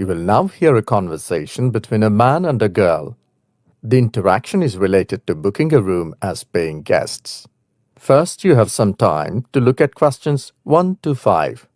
You will now hear a conversation between a man and a girl. The interaction is related to booking a room as paying guests. First, you have some time to look at questions 1 to 5.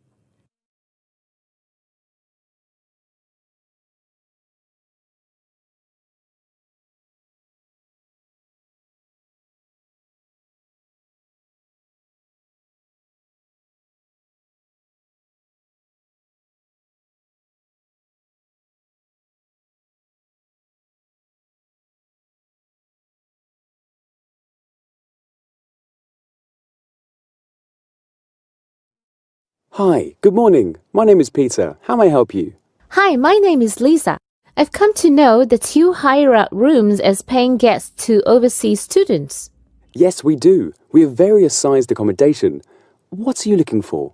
Hi, good morning. My name is Peter. How may I help you? Hi, my name is Lisa. I've come to know that you hire out rooms as paying guests to overseas students. Yes, we do. We have various sized accommodation. What are you looking for?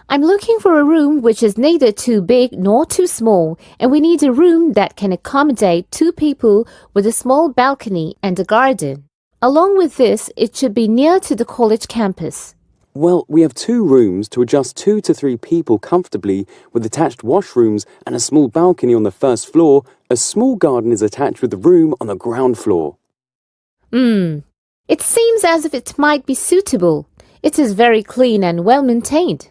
I'm looking for a room which is neither too big nor too small, and we need a room that can accommodate 2 people with a small balcony and a garden. Along with this, it should be near to the college campus. Well, we have 2 rooms to adjust 2 to 3 people comfortably with attached washrooms and a small balcony on the first floor. A small garden is attached with the room on the ground floor. It seems as if it might be suitable. It is very clean and well maintained.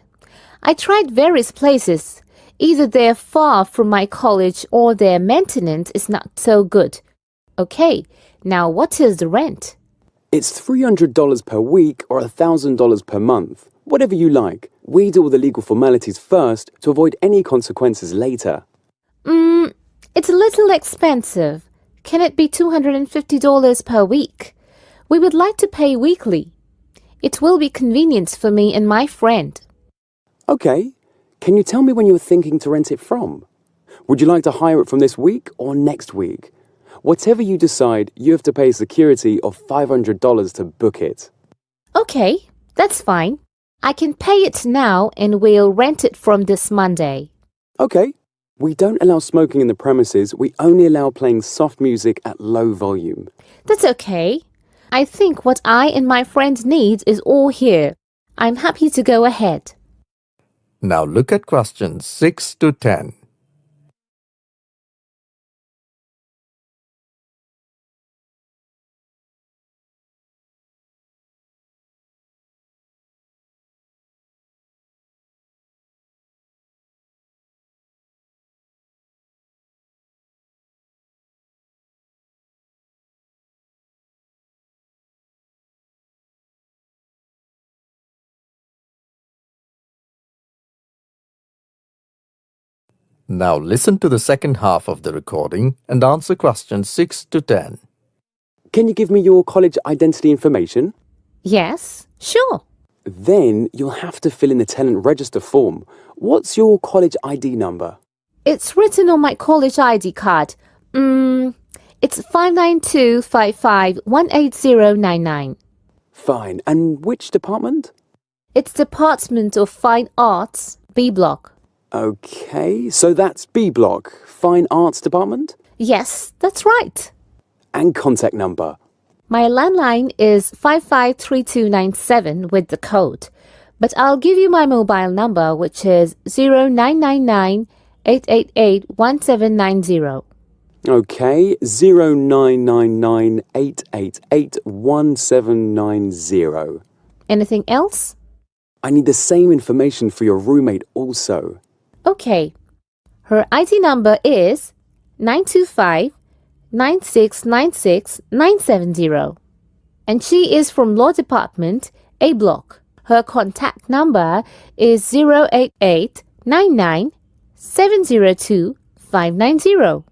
I tried various places. Either they're far from my college or their maintenance is not so good. Okay, now what is the rent? It's $300 per week or $1,000 per month. Whatever you like. We do all the legal formalities first to avoid any consequences later. It's a little expensive. Can it be $250 per week? We would like to pay weekly. It will be convenient for me and my friend. Okay. Can you tell me when you were thinking to rent it from? Would you like to hire it from this week or next week? Whatever you decide, you have to pay security of $500 to book it. Okay, that's fine. I can pay it now and we'll rent it from this Monday. Okay. We don't allow smoking in the premises. We only allow playing soft music at low volume. That's okay. I think what I and my friend need is all here. I'm happy to go ahead. Now look at questions 6 to 10. Now listen to the second half of the recording and answer questions 6 to 10. Can you give me your college identity information? Yes, sure. Then you'll have to fill in the tenant register form. What's your college ID number? It's written on my college ID card. It's 592551809. Fine. And which department? It's Department of Fine Arts, B Block. Okay, so that's B Block, Fine Arts Department? Yes, that's right. And contact number? My landline is 553297 with the code, but I'll give you my mobile number, which is 0999 888 1790. Okay, 0999 888 1790. Anything else? I need the same information for your roommate also. Okay. Her ID number is 925 9696 970. And she is from Law Department, A Block. Her contact number is 088 99 702 590.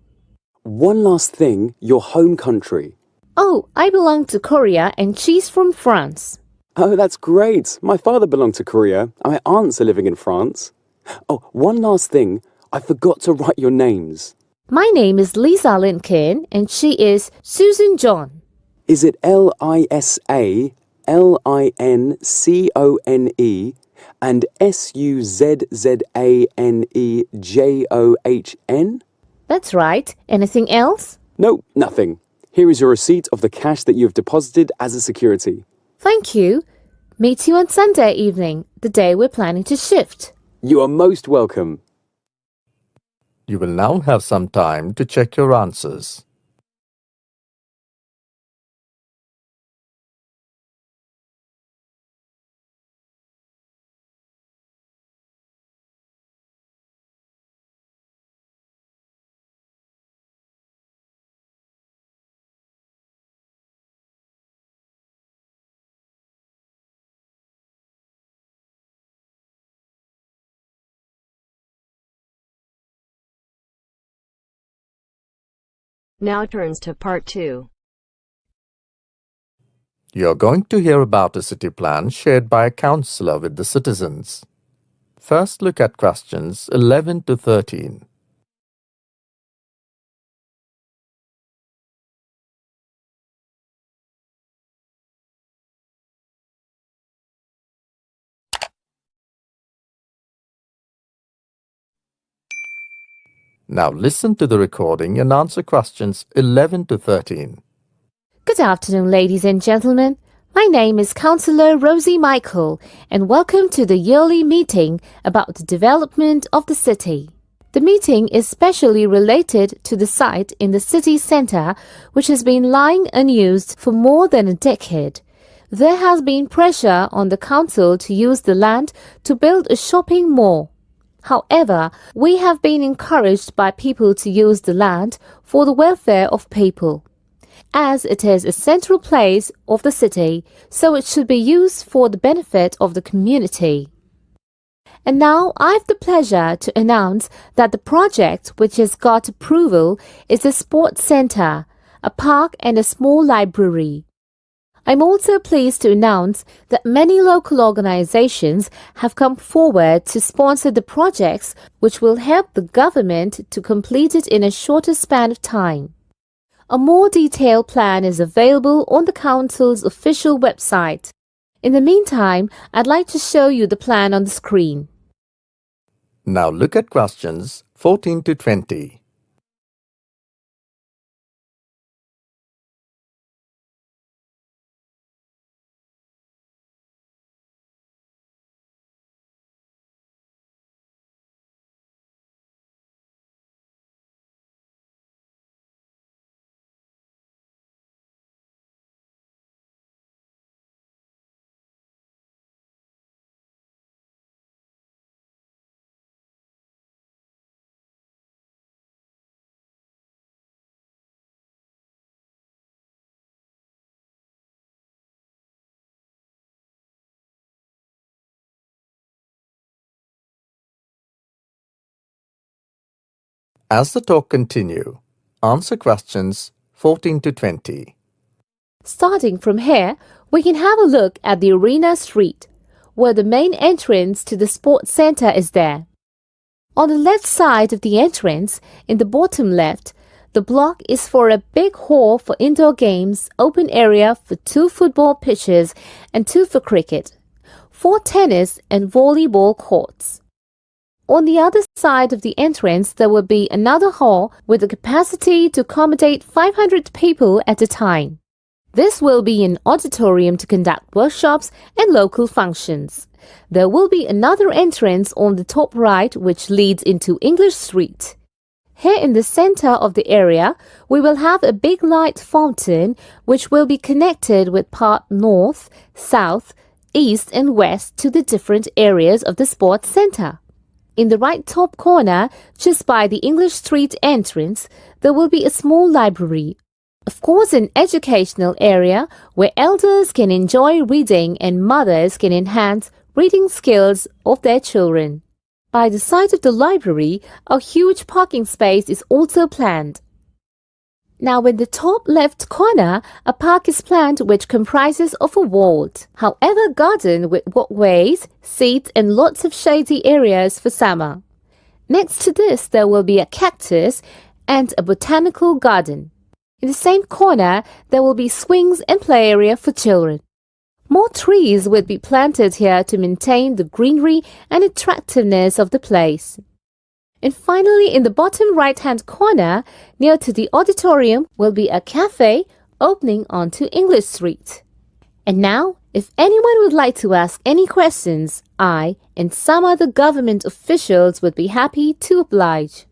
One last thing, your home country. Oh, I belong to Korea and she's from France. Oh, that's great. My father belonged to Korea and my aunts are living in France. Oh, one last thing. I forgot to write your names. My name is Lisa Lincoln and she is Susan John. Is it Lisa Lincone and Suzzanejohn? That's right. Anything else? No, nothing. Here is your receipt of the cash that you have deposited as a security. Thank you. Meet you on Sunday evening, the day we're planning to shift. You are most welcome. You will now have some time to check your answers. Now turns to part 2. You're going to hear about a city plan shared by a councillor with the citizens. First, look at questions 11 to 13. Now listen to the recording and answer questions 11 to 13. Good afternoon, ladies and gentlemen. My name is Councillor Rosie Michael, and welcome to the yearly meeting about the development of the city. The meeting is specially related to the site in the city centre, which has been lying unused for more than a decade. There has been pressure on the council to use the land to build a shopping mall. However, we have been encouraged by people to use the land for the welfare of people, as it is a central place of the city, so it should be used for the benefit of the community. And now I have the pleasure to announce that the project which has got approval is a sports centre, a park and a small library. I'm also pleased to announce that many local organizations have come forward to sponsor the projects which will help the government to complete it in a shorter span of time. A more detailed plan is available on the council's official website. In the meantime, I'd like to show you the plan on the screen. Now look at questions 14 to 20. As the talk continue, answer questions 14 to 20. Starting from here, we can have a look at the Arena Street, where the main entrance to the sports centre is there. On the left side of the entrance, in the bottom left, the block is for a big hall for indoor games, open area for 2 football pitches and 2 for cricket, 4 tennis and volleyball courts. On the other side of the entrance, there will be another hall with the capacity to accommodate 500 people at a time. This will be an auditorium to conduct workshops and local functions. There will be another entrance on the top right which leads into English Street. Here in the center of the area, we will have a big light fountain which will be connected with part north, south, east and west to the different areas of the sports center. In the right top corner, just by the English Street entrance, there will be a small library. Of course, an educational area where elders can enjoy reading and mothers can enhance reading skills of their children. By the side of the library, a huge parking space is also planned. Now, in the top left corner, a park is planned which comprises of a walled, however garden with walkways, seats and lots of shady areas for summer. Next to this, there will be a cactus and a botanical garden. In the same corner, there will be swings and play area for children. More trees will be planted here to maintain the greenery and attractiveness of the place. And finally, in the bottom right-hand corner, near to the auditorium, will be a cafe opening onto English Street. And now, if anyone would like to ask any questions, I and some other government officials would be happy to oblige.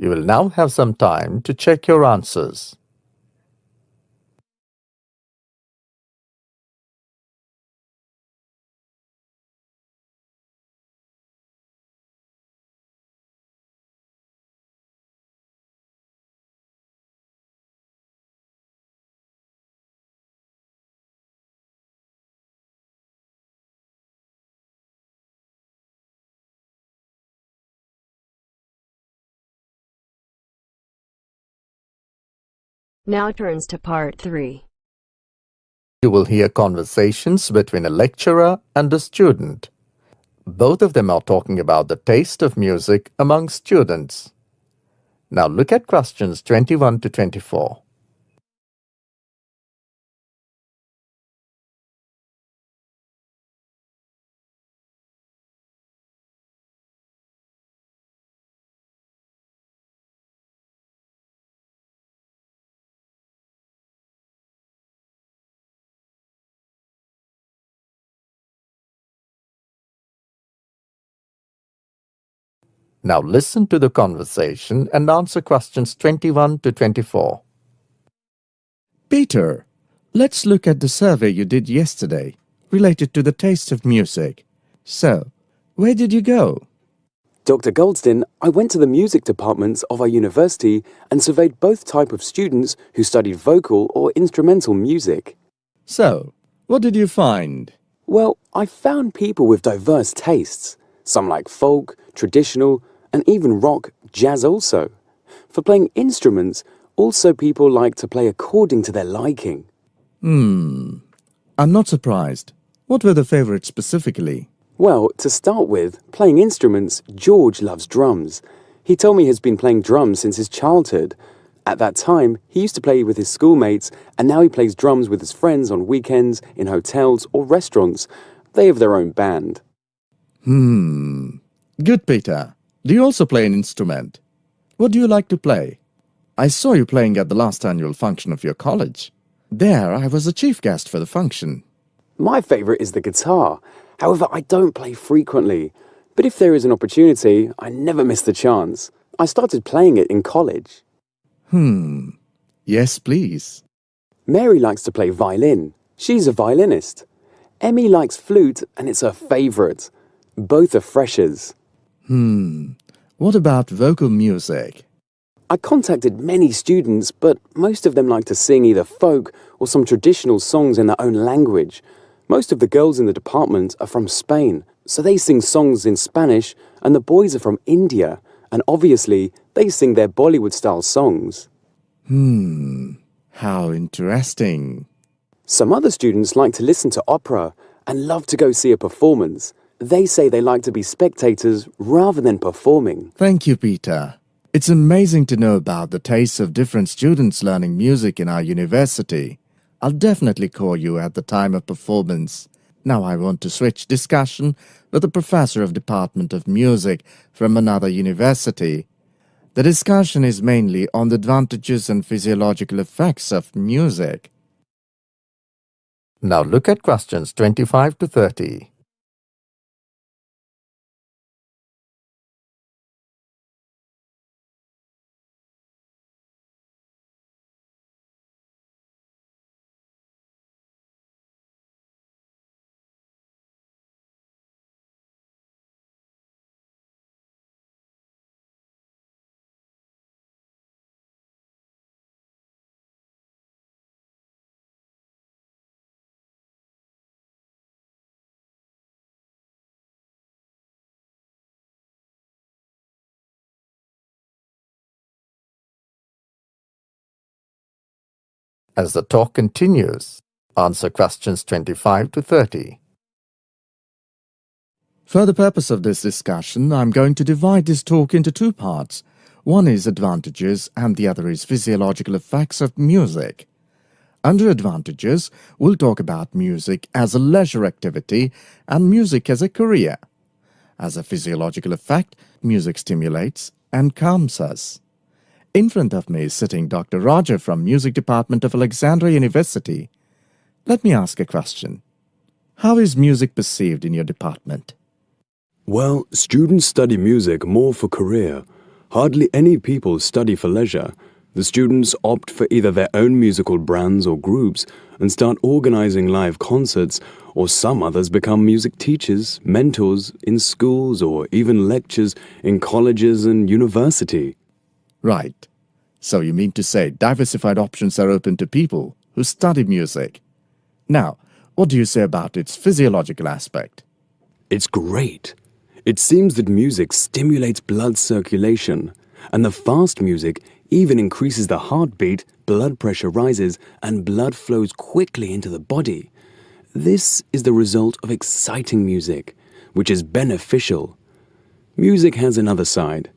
You will now have some time to check your answers. Now turns to part 3. You will hear conversations between a lecturer and a student. Both of them are talking about the taste of music among students. Now look at questions 21 to 24. Now listen to the conversation and answer questions 21 to 24. Peter, let's look at the survey you did yesterday related to the taste of music. So, where did you go? Dr. Goldston, I went to the music departments of our university and surveyed both types of students who studied vocal or instrumental music. So, what did you find? Well, I found people with diverse tastes. Some like folk, traditional, and even rock, jazz also. For playing instruments, also people like to play according to their liking. I'm not surprised. What were the favorites specifically? Well, to start with, playing instruments, George loves drums. He told me he has been playing drums since his childhood. At that time, he used to play with his schoolmates, and now he plays drums with his friends on weekends, in hotels or restaurants. They have their own band. Good, Peter. Do you also play an instrument? What do you like to play? I saw you playing at the last annual function of your college. There, I was a chief guest for the function. My favorite is the guitar. However, I don't play frequently. But if there is an opportunity, I never miss the chance. I started playing it in college. Yes, please. Mary likes to play violin. She's a violinist. Emmy likes flute, and it's her favorite. Both are freshers. What about vocal music? I contacted many students, but most of them like to sing either folk or some traditional songs in their own language. Most of the girls in the department are from Spain, so they sing songs in Spanish, and the boys are from India, and obviously they sing their Bollywood-style songs. How interesting. Some other students like to listen to opera and love to go see a performance. They say they like to be spectators rather than performing. Thank you, Peter. It's amazing to know about the tastes of different students learning music in our university. I'll definitely call you at the time of performance. Now I want to switch discussion with a professor of Department of Music from another university. The discussion is mainly on the advantages and physiological effects of music. Now look at questions 25 to 30. As the talk continues, answer questions 25 to 30. For the purpose of this discussion, I'm going to divide this talk into two parts. One is advantages and the other is physiological effects of music. Under advantages, we'll talk about music as a leisure activity and music as a career. As a physiological effect, music stimulates and calms us. In front of me is sitting Dr. Roger from Music Department of Alexandria University. Let me ask a question. How is music perceived in your department? Well, students study music more for career. Hardly any people study for leisure. The students opt for either their own musical brands or groups and start organizing live concerts, or some others become music teachers, mentors in schools, or even lectures in colleges and university. Right. So you mean to say diversified options are open to people who study music. Now, what do you say about its physiological aspect? It's great. It seems that music stimulates blood circulation, and the fast music even increases the heartbeat, blood pressure rises, and blood flows quickly into the body. This is the result of exciting music, which is beneficial. Music has another side.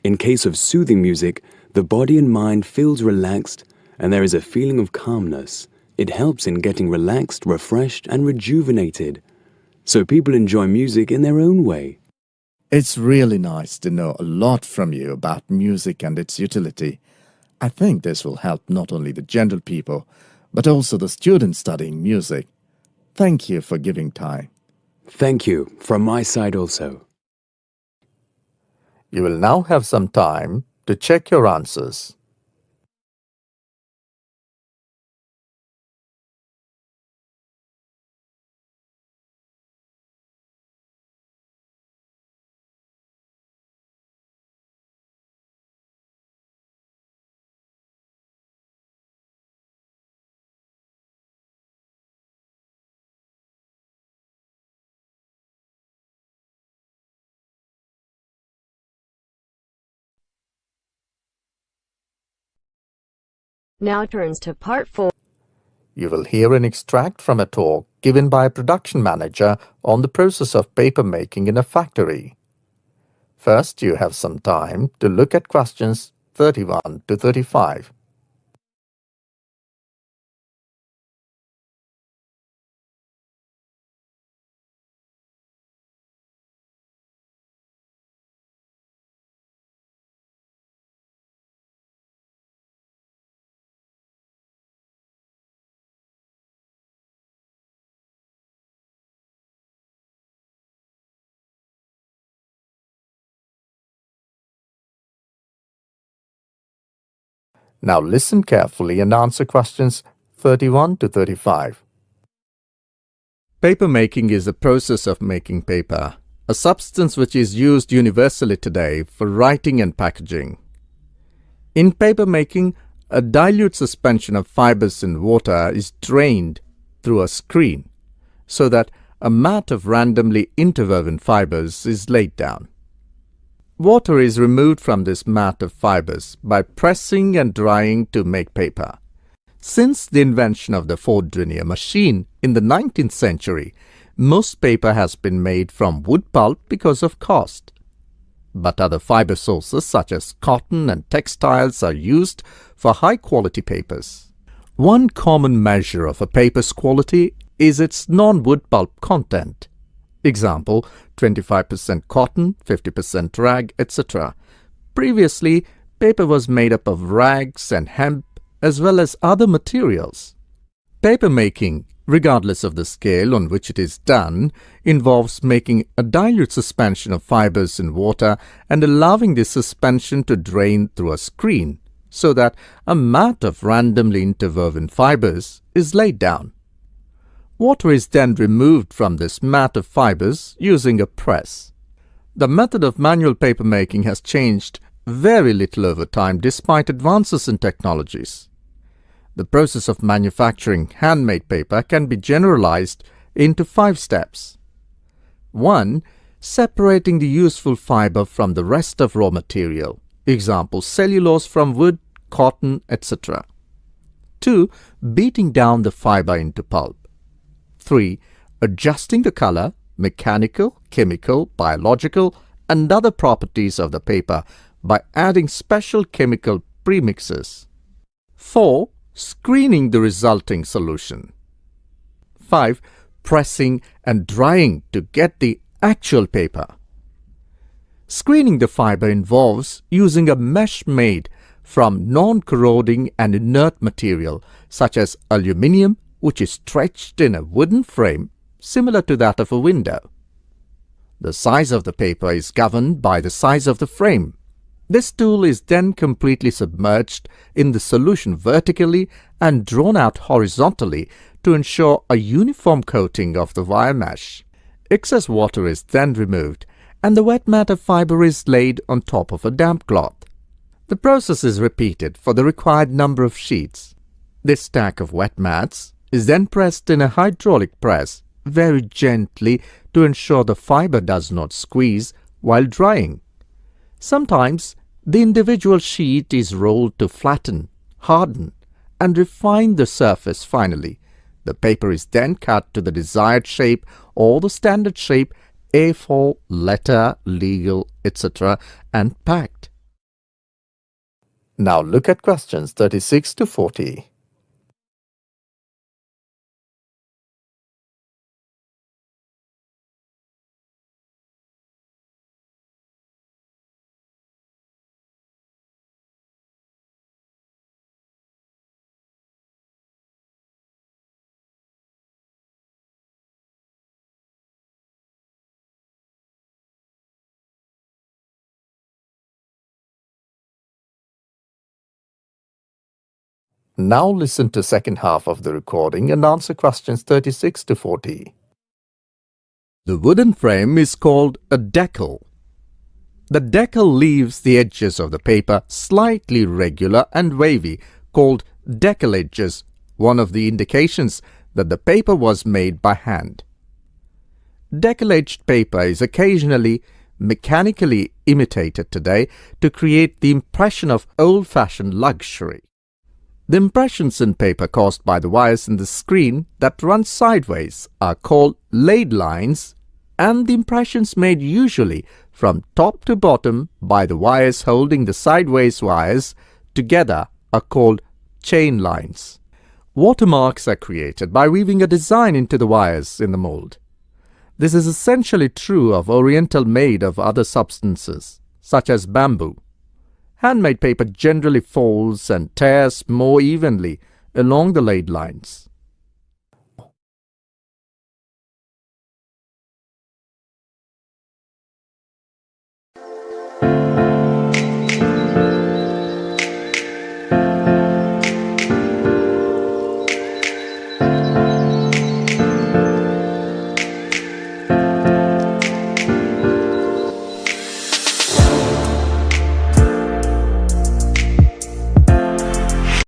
In case of soothing music, the body and mind feels relaxed, and there is a feeling of calmness. It helps in getting relaxed, refreshed, and rejuvenated. So people enjoy music in their own way. It's really nice to know a lot from you about music and its utility. I think this will help not only the general people, but also the students studying music. Thank you for giving time. Thank you, from my side also. You will now have some time to check your answers. Now turns to part 4. You will hear an extract from a talk given by a production manager on the process of paper making in a factory. First, you have some time to look at questions 31 to 35. Now listen carefully and answer questions 31 to 35. Paper making is the process of making paper, a substance which is used universally today for writing and packaging. In paper making, a dilute suspension of fibers in water is drained through a screen so that a mat of randomly interwoven fibers is laid down. Water is removed from this mat of fibers by pressing and drying to make paper. Since the invention of the Ford denier machine in the 19th century, most paper has been made from wood pulp because of cost. But other fiber sources such as cotton and textiles are used for high-quality papers. One common measure of a paper's quality is its non-wood pulp content. Example, 25% cotton, 50% rag, etc. Previously, paper was made up of rags and hemp as well as other materials. Paper making, regardless of the scale on which it is done, involves making a dilute suspension of fibers in water and allowing this suspension to drain through a screen so that a mat of randomly interwoven fibers is laid down. Water is then removed from this mat of fibers using a press. The method of manual paper making has changed very little over time despite advances in technologies. The process of manufacturing handmade paper can be generalized into 5 steps. 1. Separating the useful fiber from the rest of raw material. Example, cellulose from wood, cotton, etc. 2. Beating down the fiber into pulp. 3. Adjusting the color, mechanical, chemical, biological, and other properties of the paper by adding special chemical premixes. 4. Screening the resulting solution. 5. Pressing and drying to get the actual paper. Screening the fiber involves using a mesh made from non-corroding and inert material such as aluminium, which is stretched in a wooden frame similar to that of a window. The size of the paper is governed by the size of the frame. This tool is then completely submerged in the solution vertically and drawn out horizontally to ensure a uniform coating of the wire mesh. Excess water is then removed and the wet matter fiber is laid on top of a damp cloth. The process is repeated for the required number of sheets. This stack of wet mats is then pressed in a hydraulic press very gently to ensure the fiber does not squeeze while drying. Sometimes the individual sheet is rolled to flatten, harden, and refine the surface finally. The paper is then cut to the desired shape or the standard shape A4, letter, legal, etc. and packed. Now look at questions 36 to 40. Now listen to second half of the recording and answer questions 36 to 40. The wooden frame is called a decal. The decal leaves the edges of the paper slightly regular and wavy, called decal edges, one of the indications that the paper was made by hand. Decal-edged paper is occasionally mechanically imitated today to create the impression of old-fashioned luxury. The impressions in paper caused by the wires in the screen that run sideways are called laid lines, and the impressions made usually from top to bottom by the wires holding the sideways wires together are called chain lines. Watermarks are created by weaving a design into the wires in the mold. This is essentially true of oriental made of other substances, such as bamboo. Handmade paper generally folds and tears more evenly along the laid lines.